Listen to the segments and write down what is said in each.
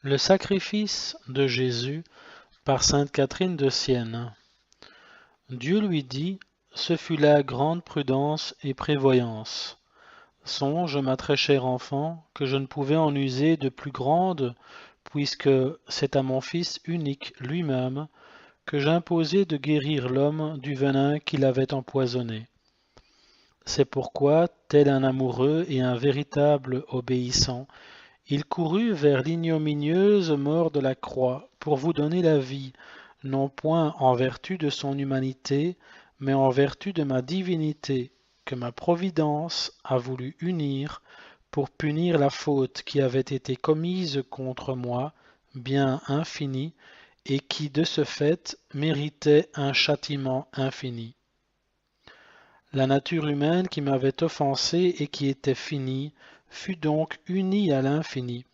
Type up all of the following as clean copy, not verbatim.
Le sacrifice de Jésus par sainte Catherine de Sienne. Dieu lui dit, ce fut là grande prudence et prévoyance. Songe, ma très chère enfant, que je ne pouvais en user de plus grande, puisque c'est à mon Fils unique lui-même que j'imposais de guérir l'homme du venin qui l'avait empoisonné. C'est pourquoi, tel un amoureux et un véritable obéissant, il courut vers l'ignominieuse mort de la croix pour vous donner la vie, non point en vertu de son humanité, mais en vertu de ma divinité, que ma providence a voulu unir pour punir la faute qui avait été commise contre moi, bien infini, et qui de ce fait méritait un châtiment infini. La nature humaine qui m'avait offensé et qui était finie fut donc unie à l'infini,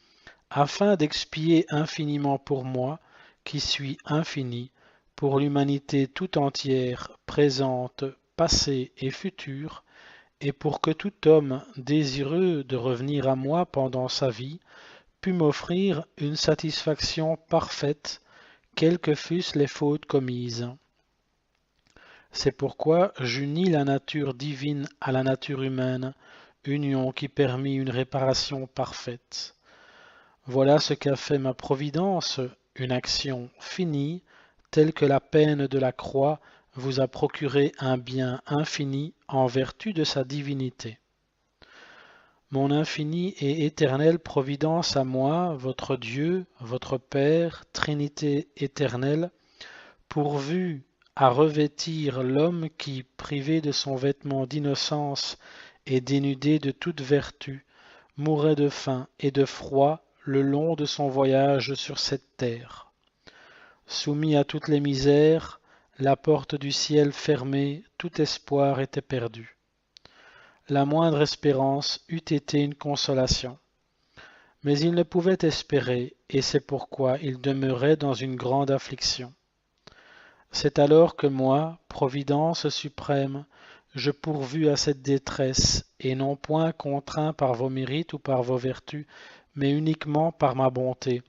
afin d'expier infiniment pour moi, qui suis infini, pour l'humanité tout entière, présente, passée et future, et pour que tout homme désireux de revenir à moi pendant sa vie pût m'offrir une satisfaction parfaite, quelles que fussent les fautes commises. C'est pourquoi j'unis la nature divine à la nature humaine, union qui permit une réparation parfaite. Voilà ce qu'a fait ma providence, une action finie, telle que la peine de la croix vous a procuré un bien infini en vertu de sa divinité. Mon infinie et éternelle providence à moi, votre Dieu, votre Père, Trinité éternelle, pourvu à revêtir l'homme qui, privé de son vêtement d'innocence et dénudé de toute vertu, mourait de faim et de froid le long de son voyage sur cette terre. Soumis à toutes les misères, la porte du ciel fermée, tout espoir était perdu. La moindre espérance eût été une consolation. Mais il ne pouvait espérer, et c'est pourquoi il demeurait dans une grande affliction. C'est alors que moi, Providence suprême, je pourvus à cette détresse, et non point contraint par vos mérites ou par vos vertus, mais uniquement par ma bonté.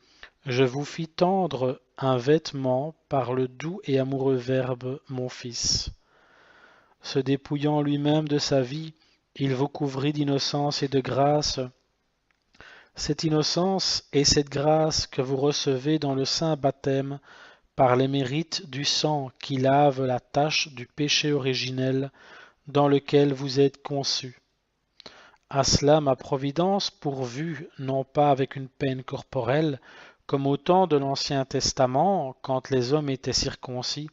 Je vous fis tendre un vêtement par le doux et amoureux Verbe, mon Fils. Se dépouillant lui-même de sa vie, il vous couvrit d'innocence et de grâce. Cette innocence et cette grâce que vous recevez dans le saint baptême par les mérites du sang qui lave la tache du péché originel dans lequel vous êtes conçus. À cela ma providence pourvut, non pas avec une peine corporelle, comme au temps de l'Ancien Testament, quand les hommes étaient circoncis,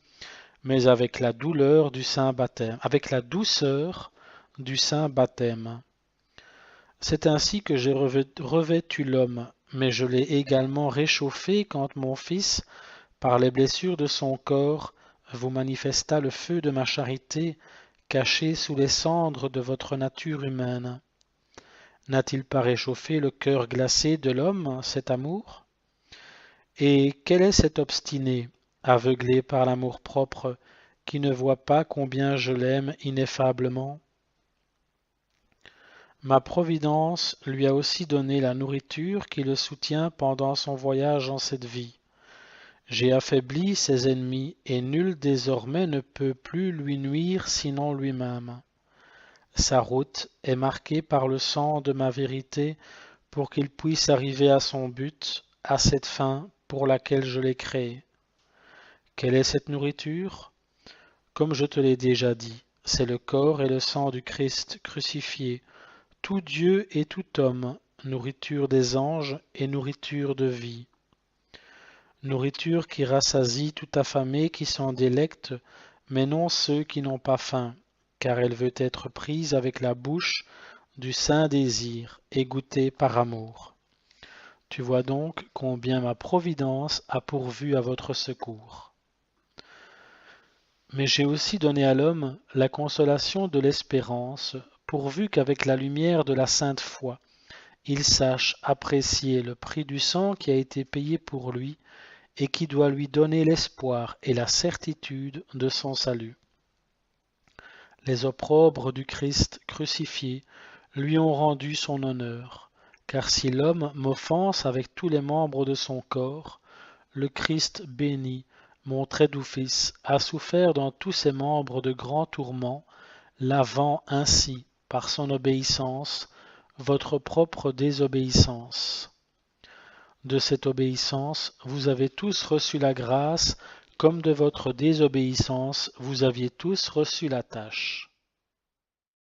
mais avec la douleur du saint baptême, avec la douceur du saint baptême. C'est ainsi que j'ai revêtu l'homme, mais je l'ai également réchauffé quand mon Fils, par les blessures de son corps, vous manifesta le feu de ma charité, caché sous les cendres de votre nature humaine. N'a-t-il pas réchauffé le cœur glacé de l'homme, cet amour? Et quel est cet obstiné, aveuglé par l'amour-propre, qui ne voit pas combien je l'aime ineffablement? Ma providence lui a aussi donné la nourriture qui le soutient pendant son voyage en cette vie. J'ai affaibli ses ennemis, et nul désormais ne peut plus lui nuire sinon lui-même. Sa route est marquée par le sang de ma vérité pour qu'il puisse arriver à son but, à cette fin pour laquelle je l'ai créé. Quelle est cette nourriture? Comme je te l'ai déjà dit, c'est le corps et le sang du Christ crucifié, tout Dieu et tout homme, nourriture des anges et nourriture de vie. Nourriture qui rassasie tout affamé qui s'en délecte, mais non ceux qui n'ont pas faim, car elle veut être prise avec la bouche du saint désir et goûtée par amour. Tu vois donc combien ma providence a pourvu à votre secours. Mais j'ai aussi donné à l'homme la consolation de l'espérance, pourvu qu'avec la lumière de la sainte foi, il sache apprécier le prix du sang qui a été payé pour lui et qui doit lui donner l'espoir et la certitude de son salut. Les opprobres du Christ crucifié lui ont rendu son honneur. Car si l'homme m'offense avec tous les membres de son corps, le Christ béni, mon très doux Fils, a souffert dans tous ses membres de grands tourments, lavant ainsi, par son obéissance, votre propre désobéissance. De cette obéissance, vous avez tous reçu la grâce, comme de votre désobéissance, vous aviez tous reçu la tâche.